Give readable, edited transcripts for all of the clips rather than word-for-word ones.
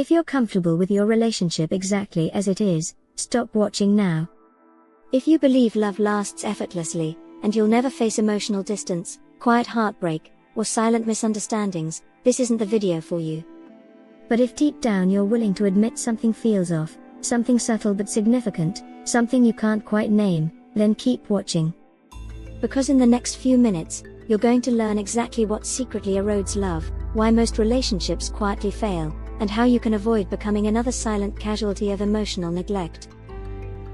If you're comfortable with your relationship exactly as it is, stop watching now. If you believe love lasts effortlessly, and you'll never face emotional distance, quiet heartbreak, or silent misunderstandings, this isn't the video for you. But if deep down you're willing to admit something feels off, something subtle but significant, something you can't quite name, then keep watching. Because in the next few minutes, you're going to learn exactly what secretly erodes love, why most relationships quietly fail, and how you can avoid becoming another silent casualty of emotional neglect.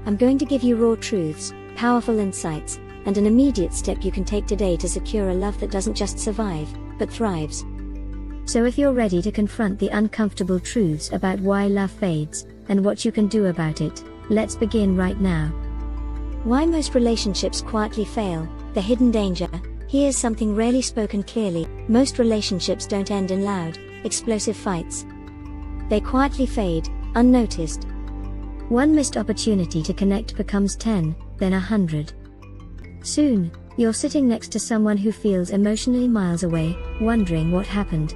I'm going to give you raw truths, powerful insights, and an immediate step you can take today to secure a love that doesn't just survive, but thrives. So if you're ready to confront the uncomfortable truths about why love fades, and what you can do about it, let's begin right now. Why most relationships quietly fail, the hidden danger. Here's something rarely spoken clearly: most relationships don't end in loud, explosive fights. They quietly fade, unnoticed. One missed opportunity to connect becomes 10, then 100. Soon, you're sitting next to someone who feels emotionally miles away, wondering what happened.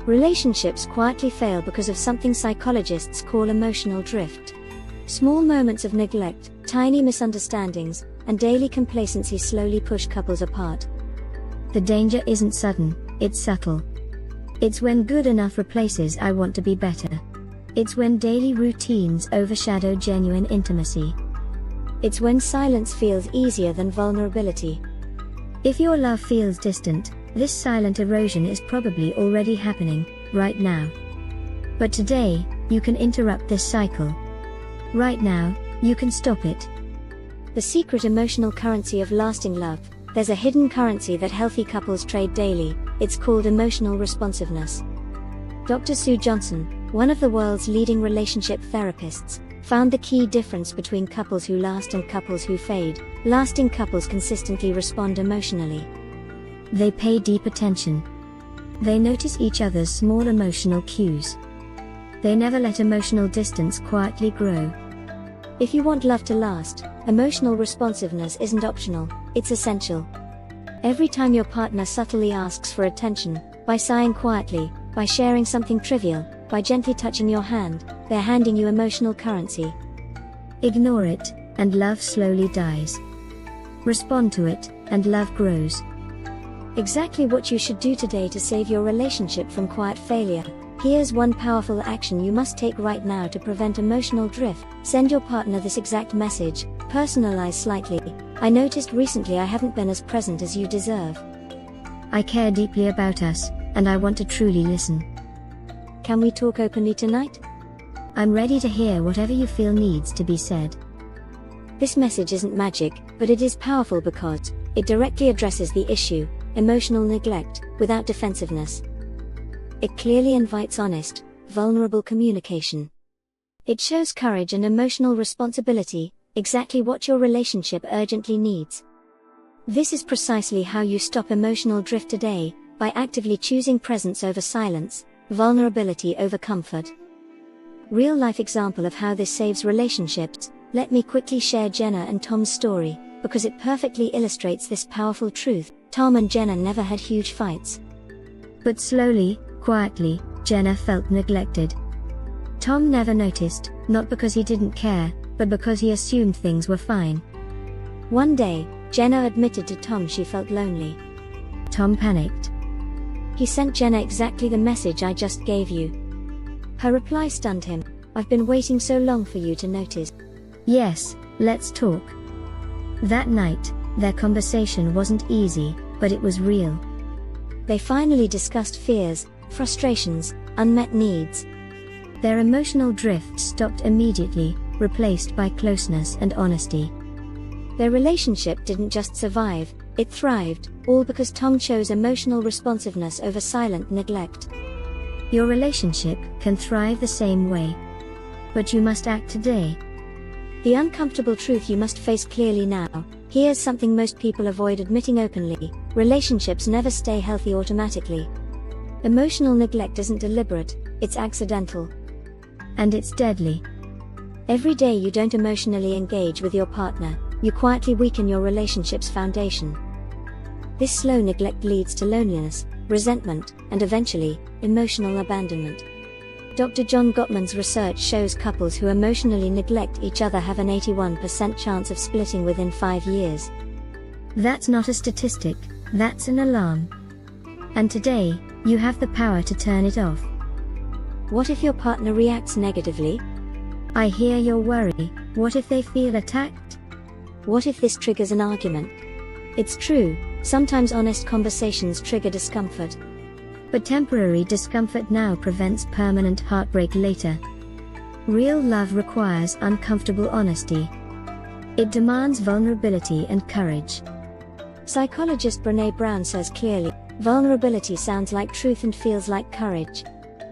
Relationships quietly fail because of something psychologists call emotional drift. Small moments of neglect, tiny misunderstandings, and daily complacency slowly push couples apart. The danger isn't sudden, it's subtle. It's when good enough replaces I want to be better. It's when daily routines overshadow genuine intimacy. It's when silence feels easier than vulnerability. If your love feels distant, this silent erosion is probably already happening, right now. But today, you can interrupt this cycle. Right now, you can stop it. The secret emotional currency of lasting love. There's a hidden currency that healthy couples trade daily. It's called emotional responsiveness. Dr. Sue Johnson, one of the world's leading relationship therapists, found the key difference between couples who last and couples who fade. Lasting couples consistently respond emotionally. They pay deep attention. They notice each other's small emotional cues. They never let emotional distance quietly grow. If you want love to last, emotional responsiveness isn't optional, it's essential. Every time your partner subtly asks for attention, by sighing quietly, by sharing something trivial, by gently touching your hand, they're handing you emotional currency. Ignore it, and love slowly dies. Respond to it, and love grows. Exactly what you should do today to save your relationship from quiet failure. Here's one powerful action you must take right now to prevent emotional drift. Send your partner this exact message, personalize slightly. I noticed recently I haven't been as present as you deserve. I care deeply about us, and I want to truly listen. Can we talk openly tonight? I'm ready to hear whatever you feel needs to be said. This message isn't magic, but it is powerful because it directly addresses the issue, emotional neglect, without defensiveness. It clearly invites honest, vulnerable communication. It shows courage and emotional responsibility, exactly what your relationship urgently needs. This is precisely how you stop emotional drift today, by actively choosing presence over silence, vulnerability over comfort. Real-life example of how this saves relationships. Let me quickly share Jenna and Tom's story, because it perfectly illustrates this powerful truth. Tom and Jenna never had huge fights. But slowly, quietly, Jenna felt neglected. Tom never noticed, not because he didn't care, but because he assumed things were fine. One day, Jenna admitted to Tom she felt lonely. Tom panicked. He sent Jenna exactly the message I just gave you. Her reply stunned him. I've been waiting so long for you to notice. Yes, let's talk. That night, their conversation wasn't easy, but it was real. They finally discussed fears, frustrations, unmet needs. Their emotional drift stopped immediately, replaced by closeness and honesty. Their relationship didn't just survive, it thrived, all because Tom chose emotional responsiveness over silent neglect. Your relationship can thrive the same way. But you must act today. The uncomfortable truth you must face clearly now. Here's something most people avoid admitting openly: relationships never stay healthy automatically. Emotional neglect isn't deliberate, it's accidental. And it's deadly. Every day you don't emotionally engage with your partner, you quietly weaken your relationship's foundation. This slow neglect leads to loneliness, resentment, and eventually, emotional abandonment. Dr. John Gottman's research shows couples who emotionally neglect each other have an 81% chance of splitting within 5 years. That's not a statistic, that's an alarm. And today, you have the power to turn it off. What if your partner reacts negatively? I hear your worry. What if they feel attacked? What if this triggers an argument? It's true, sometimes honest conversations trigger discomfort. But temporary discomfort now prevents permanent heartbreak later. Real love requires uncomfortable honesty. It demands vulnerability and courage. Psychologist Brené Brown says clearly, vulnerability sounds like truth and feels like courage.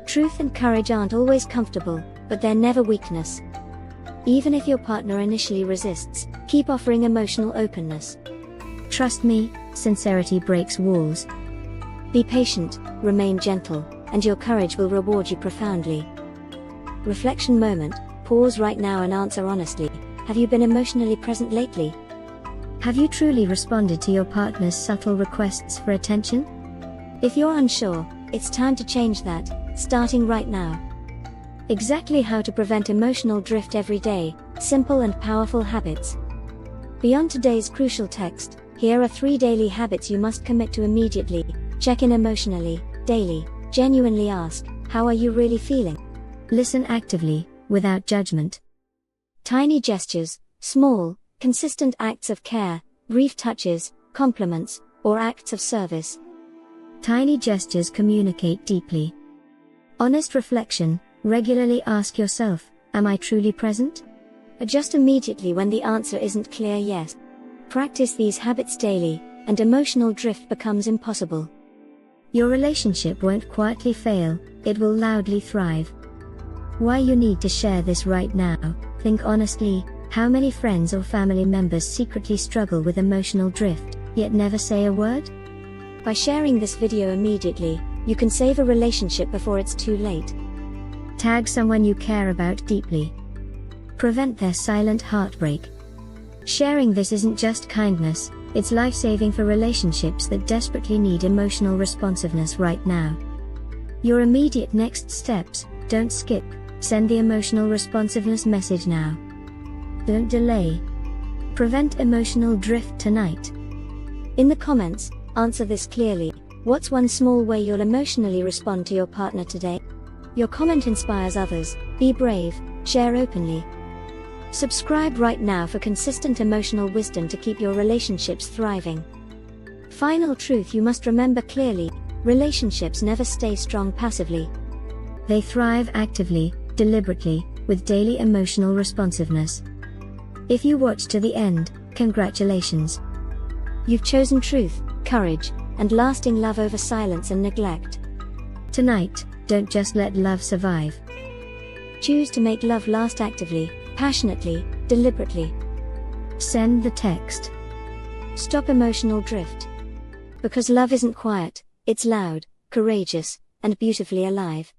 Truth and courage aren't always comfortable, but they're never weakness. Even if your partner initially resists, keep offering emotional openness. Trust me, sincerity breaks walls. Be patient, remain gentle, and your courage will reward you profoundly. Reflection moment, pause right now and answer honestly. Have you been emotionally present lately? Have you truly responded to your partner's subtle requests for attention? If you're unsure, it's time to change that, starting right now. Exactly how to prevent emotional drift every day, simple and powerful habits. Beyond today's crucial text, here are 3 daily habits you must commit to immediately. Check in emotionally, daily, genuinely ask, how are you really feeling? Listen actively, without judgment. Tiny gestures, small, consistent acts of care, brief touches, compliments, or acts of service. Tiny gestures communicate deeply. Honest reflection, regularly ask yourself, am I truly present? Adjust immediately when the answer isn't clear yes. Practice these habits daily, and emotional drift becomes impossible. Your relationship won't quietly fail, it will loudly thrive. Why you need to share this right now? Think honestly, how many friends or family members secretly struggle with emotional drift, yet never say a word? By sharing this video immediately, you can save a relationship before it's too late. Tag someone you care about deeply. Prevent their silent heartbreak. Sharing this isn't just kindness, it's life-saving for relationships that desperately need emotional responsiveness right now. Your immediate next steps, don't skip, send the emotional responsiveness message now. Don't delay. Prevent emotional drift tonight. In the comments, answer this clearly. What's one small way you'll emotionally respond to your partner today? Your comment inspires others. Be brave, share openly. Subscribe right now for consistent emotional wisdom to keep your relationships thriving. Final truth you must remember clearly, relationships never stay strong passively. They thrive actively, deliberately, with daily emotional responsiveness. If you watched to the end, congratulations. You've chosen truth, courage, and lasting love over silence and neglect. Tonight, don't just let love survive. Choose to make love last actively, passionately, deliberately. Send the text. Stop emotional drift. Because love isn't quiet, it's loud, courageous, and beautifully alive.